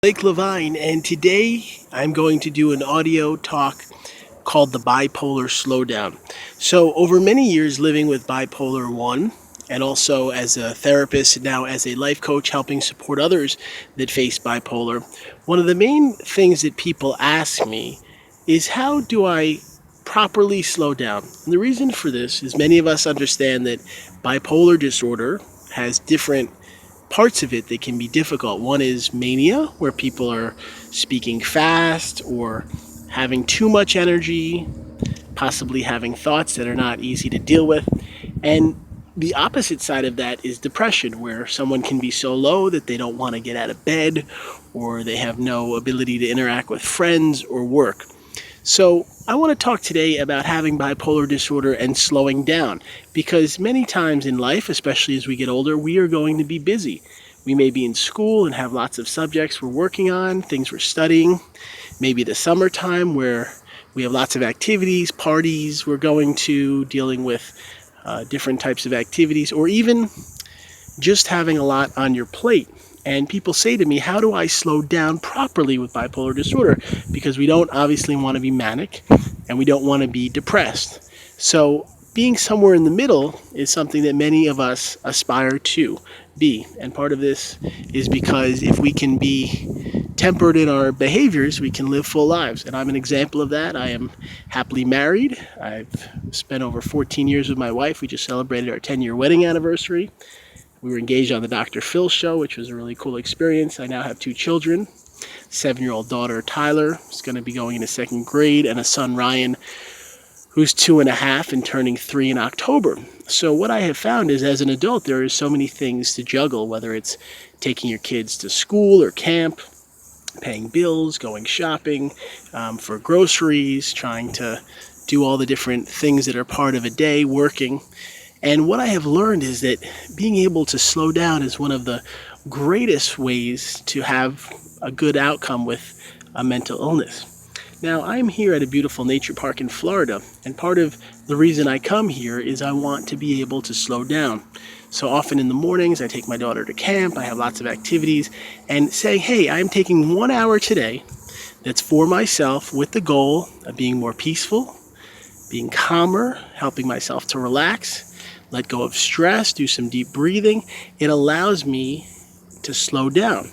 Blake LeVine, and today I'm going to do an audio talk called the Bipolar Slowdown. So over many years living with Bipolar 1 and also as a therapist, now as a life coach helping support others that face bipolar, one of the main things that people ask me is how do I properly slow down? And the reason for this is many of us understand that bipolar disorder has different parts of it that can be difficult. One is mania, where people are speaking fast or having too much energy, possibly having thoughts that are not easy to deal with. And the opposite side of that is depression, where someone can be so low that they don't want to get out of bed or they have no ability to interact with friends or work. So I want to talk today about having bipolar disorder and slowing down, because many times in life, especially as we get older, we are going to be busy. We may be in school and have lots of subjects we're working on, things we're studying. Maybe the summertime where we have lots of activities, parties we're going to, dealing with different types of activities, or even just having a lot on your plate. And people say to me, how do I slow down properly with bipolar disorder? Because we don't obviously want to be manic and we don't want to be depressed. So being somewhere in the middle is something that many of us aspire to be. And part of this is because if we can be tempered in our behaviors, we can live full lives. And I'm an example of that. I am happily married. I've spent over 14 years with my wife. We just celebrated our 10-year wedding anniversary. We were engaged on the Dr. Phil show, which was a really cool experience. I now have 2 children, 7-year-old daughter Tyler, who's going to be going into 2nd grade, and a son Ryan, who's 2.5 and turning 3 in October. So what I have found is as an adult, there are so many things to juggle, whether it's taking your kids to school or camp, paying bills, going shopping for groceries, trying to do all the different things that are part of a day, working. And what I have learned is that being able to slow down is one of the greatest ways to have a good outcome with a mental illness. Now, I'm here at a beautiful nature park in Florida, and part of the reason I come here is I want to be able to slow down. So often in the mornings, I take my daughter to camp, I have lots of activities, and saying, hey, I'm taking 1 hour today that's for myself with the goal of being more peaceful, being calmer, helping myself to relax, let go of stress, do some deep breathing. It allows me to slow down.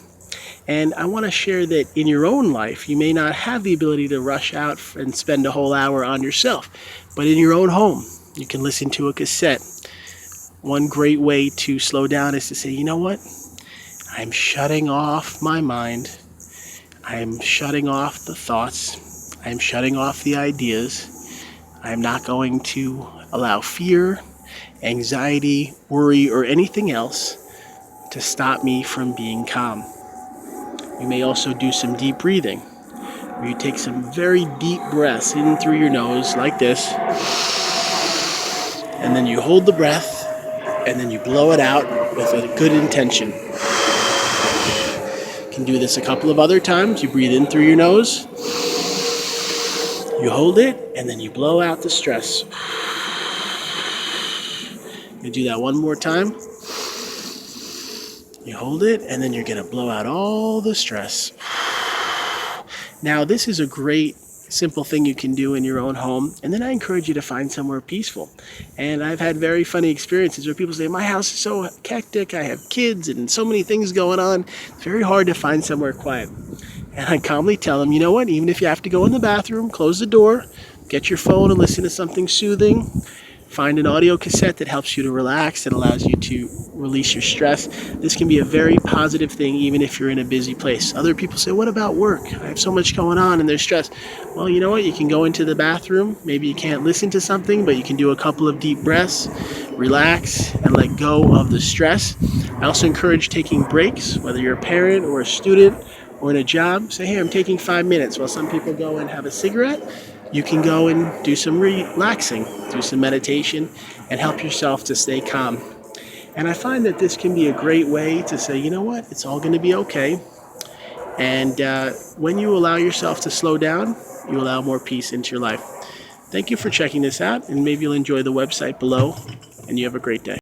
And I want to share that in your own life, you may not have the ability to rush out and spend a whole hour on yourself, but in your own home, you can listen to a cassette. One great way to slow down is to say, you know what? I'm shutting off my mind. I'm shutting off the thoughts. I'm shutting off the ideas. I'm not going to allow fear, anxiety, worry, or anything else to stop me from being calm. You may also do some deep breathing, where you take some very deep breaths in through your nose like this, and then you hold the breath, and then you blow it out with a good intention. You can do this a couple of other times. You breathe in through your nose, you hold it, and then you blow out the stress. You do that one more time. You hold it, and then you're going to blow out all the stress. Now, this is a great, simple thing you can do in your own home. And then I encourage you to find somewhere peaceful. And I've had very funny experiences where people say, my house is so hectic, I have kids and so many things going on. It's very hard to find somewhere quiet. And I calmly tell them, you know what, even if you have to go in the bathroom, close the door, get your phone and listen to something soothing. Find an audio cassette that helps you to relax, that allows you to release your stress. This can be a very positive thing, even if you're in a busy place. Other people say, what about work? I have so much going on and there's stress. Well, you know what? You can go into the bathroom. Maybe you can't listen to something, but you can do a couple of deep breaths, relax, and let go of the stress. I also encourage taking breaks, whether you're a parent or a student or in a job. Say, hey, I'm taking 5 minutes. While some people go and have a cigarette, you can go and do some relaxing, do some meditation, and help yourself to stay calm. And I find that this can be a great way to say, you know what, it's all going to be okay. And when you allow yourself to slow down, you allow more peace into your life. Thank you for checking this out, and maybe you'll enjoy the website below, and you have a great day.